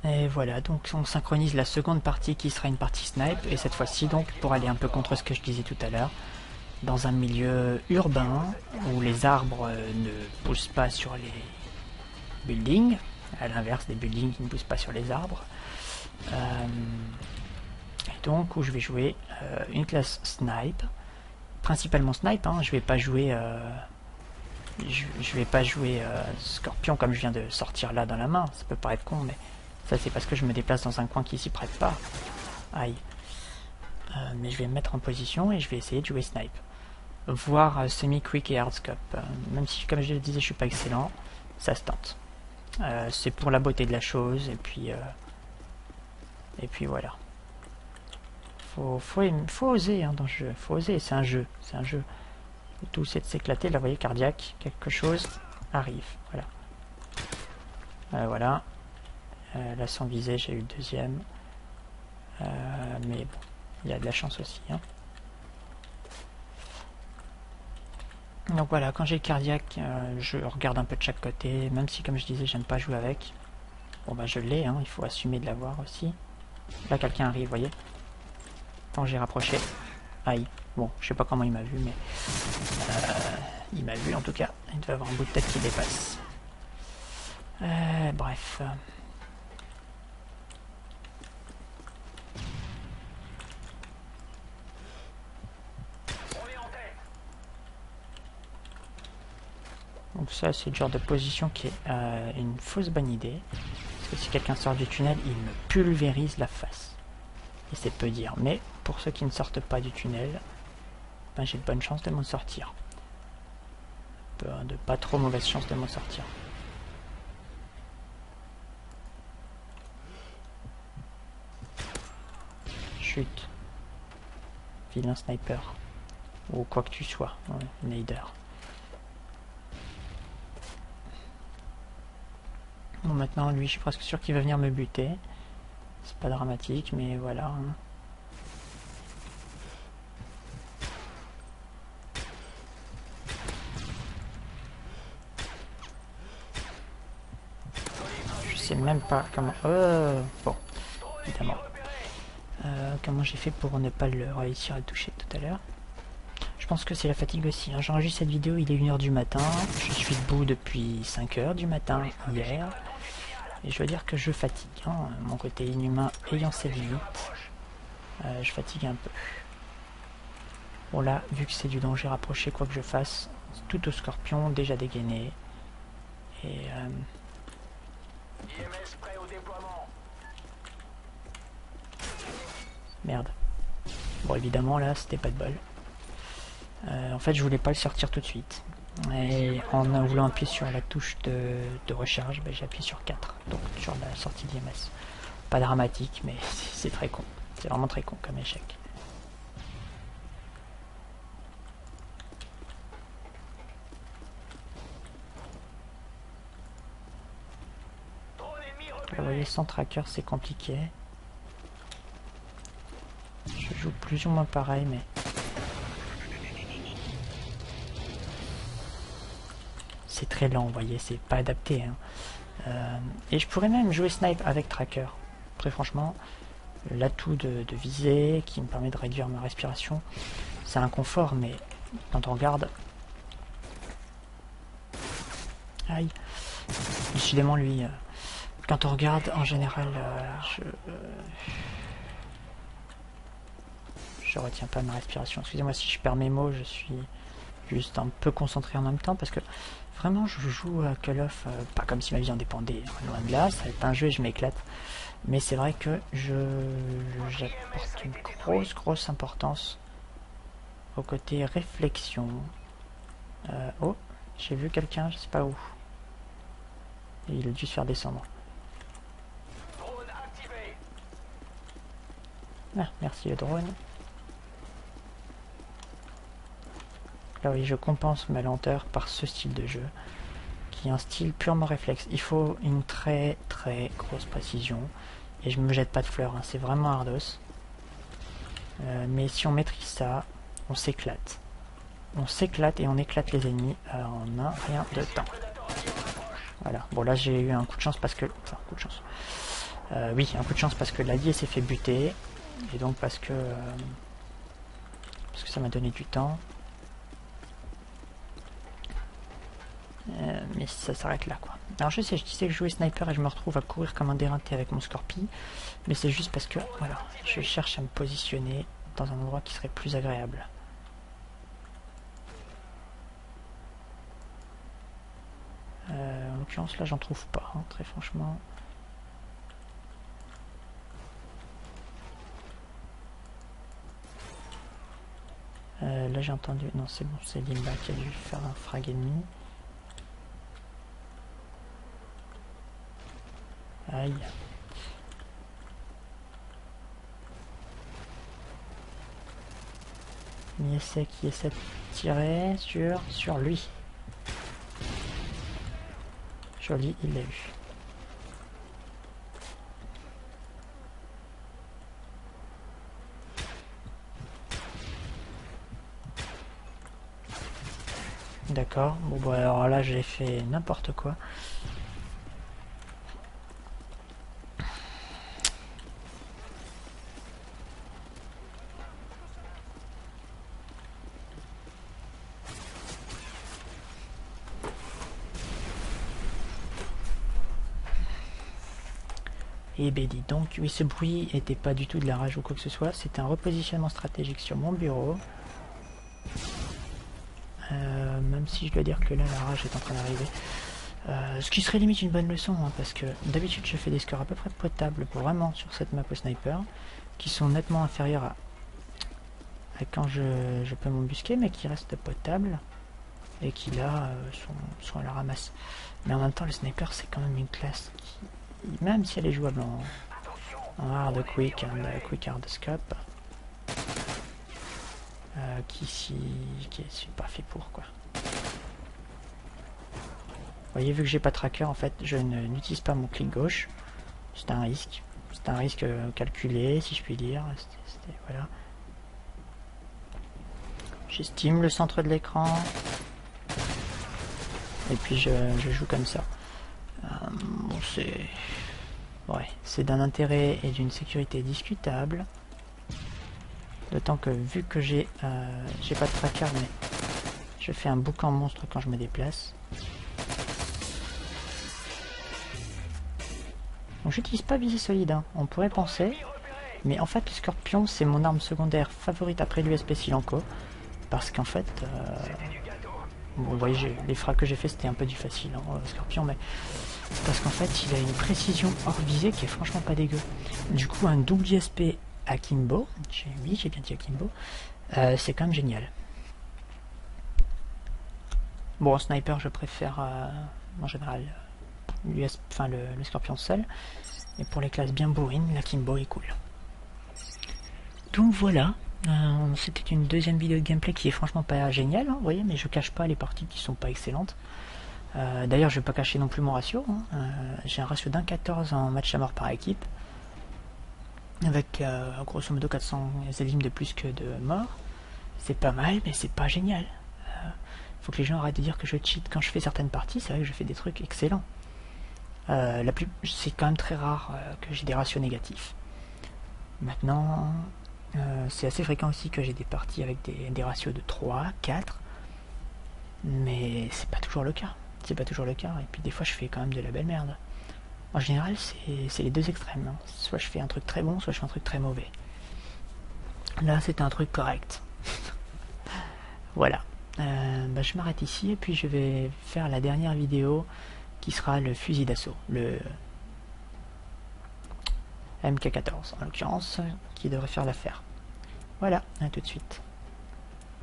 Et voilà, donc on synchronise la seconde partie qui sera une partie snipe, et cette fois-ci donc pour aller un peu contre ce que je disais tout à l'heure, dans un milieu urbain où les arbres ne poussent pas sur les buildings, à l'inverse des buildings qui ne poussent pas sur les arbres. Et donc où je vais jouer une classe snipe, principalement snipe, hein, je vais pas jouer je vais pas jouer Scorpion comme je viens de sortir là dans la main, ça peut paraître con, mais ça c'est parce que je me déplace dans un coin qui s'y prête pas. Aïe. Mais je vais me mettre en position et je vais essayer de jouer snipe. Voire semi-quick et hardscope. Même si, comme je le disais, je suis pas excellent, ça se tente. C'est pour la beauté de la chose, et puis voilà. Faut oser hein, dans le jeu, faut oser, c'est un jeu, c'est un jeu. Le tout c'est de s'éclater, là vous voyez, cardiaque, quelque chose arrive, voilà. Voilà, là sans viser, j'ai eu le deuxième. Mais bon, il y a de la chance aussi. Hein. Donc voilà, quand j'ai le cardiaque, je regarde un peu de chaque côté, même si comme je disais, j'aime pas jouer avec. Bon bah je l'ai, hein, il faut assumer de l'avoir aussi. Là quelqu'un arrive, vous voyez. Quand j'ai rapproché, aïe. Bon, je sais pas comment il m'a vu, mais il m'a vu en tout cas. Il devait avoir un bout de tête qui dépasse. Bref. Donc ça, c'est le genre de position qui est une fausse bonne idée. Parce que si quelqu'un sort du tunnel, il me pulvérise la face. Et c'est peu dire. Mais pour ceux qui ne sortent pas du tunnel, ben, j'ai de bonnes chances de m'en sortir. De pas trop mauvaises chances de m'en sortir. Chute. Vilain sniper. Ou quoi que tu sois. Ouais, nader. Bon, maintenant, lui, je suis presque sûr qu'il va venir me buter. C'est pas dramatique, mais voilà. Hein. Je sais même pas comment... bon, évidemment. Comment j'ai fait pour ne pas le réussir à le toucher tout à l'heure. Je pense que c'est la fatigue aussi. Hein. J'enregistre cette vidéo, il est 1h du matin. Je suis debout depuis 5h du matin hier. Et je dois dire que je fatigue. Hein. Mon côté inhumain ayant ses limites, je fatigue un peu. Bon là, vu que c'est du danger rapproché, quoi que je fasse, tout au scorpion, déjà dégainé. Et... merde. Bon évidemment là, c'était pas de bol. En fait, je voulais pas le sortir tout de suite. Et en voulant appuyer sur la touche de recharge, ben, j'ai appuyé sur 4, donc sur la sortie d'IMS. Pas dramatique, mais c'est très con. C'est vraiment très con comme échec. Vous voyez, sans tracker, c'est compliqué. Je joue plus ou moins pareil, mais... c'est très lent, vous voyez, c'est pas adapté. Hein. Et je pourrais même jouer snipe avec tracker. Très franchement, l'atout de viser qui me permet de réduire ma respiration, c'est un confort, mais quand on regarde... aïe. Décidément, lui, quand on regarde, en général, je retiens pas ma respiration. Excusez-moi si je perds mes mots, je suis juste un peu concentré en même temps, parce que vraiment, je joue à Call of, pas comme si ma vie en dépendait, loin de là, ça va être un jeu et je m'éclate. Mais c'est vrai que j'apporte une grosse importance au côté réflexion. Oh, j'ai vu quelqu'un, je sais pas où. Et il a dû se faire descendre. Ah, merci le drone. Là oui, je compense ma lenteur par ce style de jeu, qui est un style purement réflexe. Il faut une très grosse précision, et je me jette pas de fleurs, hein. C'est vraiment ardos. Mais si on maîtrise ça, on s'éclate. On s'éclate et on éclate les ennemis en un rien de temps. Voilà, bon là j'ai eu un coup de chance parce que... enfin, coup de chance. Oui, un coup de chance parce que l'allié s'est fait buter. Et donc parce que ça m'a donné du temps. Mais ça s'arrête là, quoi. Alors je sais que je jouais sniper et je me retrouve à courir comme un dérinté avec mon Scorpi. Mais c'est juste parce que, voilà, je cherche à me positionner dans un endroit qui serait plus agréable. En l'occurrence, là, j'en trouve pas, hein, très franchement. Là, j'ai entendu... Non, c'est bon, c'est Limba qui a dû faire un frag ennemi. Aïe. Niessé qui essaie de tirer sur lui. Joli, il l'a eu. D'accord, bon bah alors là j'ai fait n'importe quoi. Et ben dis donc, oui ce bruit n'était pas du tout de la rage ou quoi que ce soit, c'était un repositionnement stratégique sur mon bureau. Même si je dois dire que là la rage est en train d'arriver. Ce qui serait limite une bonne leçon, hein, parce que d'habitude je fais des scores à peu près potables pour vraiment sur cette map au sniper, qui sont nettement inférieurs à quand je peux m'embusquer, mais qui restent potables, et qui là sont à la ramasse. Mais en même temps le sniper c'est quand même une classe qui, même si elle est jouable en hard quick hard scope, qui est pas fait pour quoi. Vous voyez, vu que j'ai pas tracker, en fait, je n'utilise pas mon clic gauche. C'est un risque. C'est un risque calculé, si je puis dire. Voilà. J'estime le centre de l'écran. Et puis je joue comme ça. Bon, c'est... Ouais, c'est d'un intérêt et d'une sécurité discutable. D'autant que, vu que j'ai pas de tracker, mais je fais un boucan monstre quand je me déplace. Donc j'utilise pas visée solide, hein. On pourrait penser, mais en fait le Scorpion c'est mon arme secondaire favorite après l'USP Silanko, parce qu'en fait, bon, vous voyez les frags que j'ai fait c'était un peu du facile, hein, Scorpion, mais c'est parce qu'en fait il a une précision hors visée qui est franchement pas dégueu. Du coup un double USP Akimbo, oui j'ai bien dit Akimbo, c'est quand même génial. Bon en sniper je préfère en général le Scorpion seul. Et pour les classes bien bourrines, l'Akimbo est cool. Donc voilà, c'était une deuxième vidéo de gameplay qui est franchement pas géniale, hein, vous voyez, mais je cache pas les parties qui sont pas excellentes. D'ailleurs, je vais pas cacher non plus mon ratio. Hein. J'ai un ratio d'1,14 en match à mort par équipe, avec grosso modo 400 élimes de plus que de morts. C'est pas mal, mais c'est pas génial. Faut que les gens arrêtent de dire que je cheat quand je fais certaines parties. C'est vrai que je fais des trucs excellents. C'est quand même très rare que j'ai des ratios négatifs. Maintenant, c'est assez fréquent aussi que j'ai des parties avec des ratios de 3, 4, mais c'est pas toujours le cas. C'est pas toujours le cas, et puis des fois je fais quand même de la belle merde. En général, c'est les deux extrêmes. Hein. Soit je fais un truc très bon, soit je fais un truc très mauvais. Là, c'était un truc correct. Voilà. Je m'arrête ici, et puis je vais faire la dernière vidéo qui sera le fusil d'assaut, le MK14 en l'occurrence, qui devrait faire l'affaire. Voilà, à tout de suite.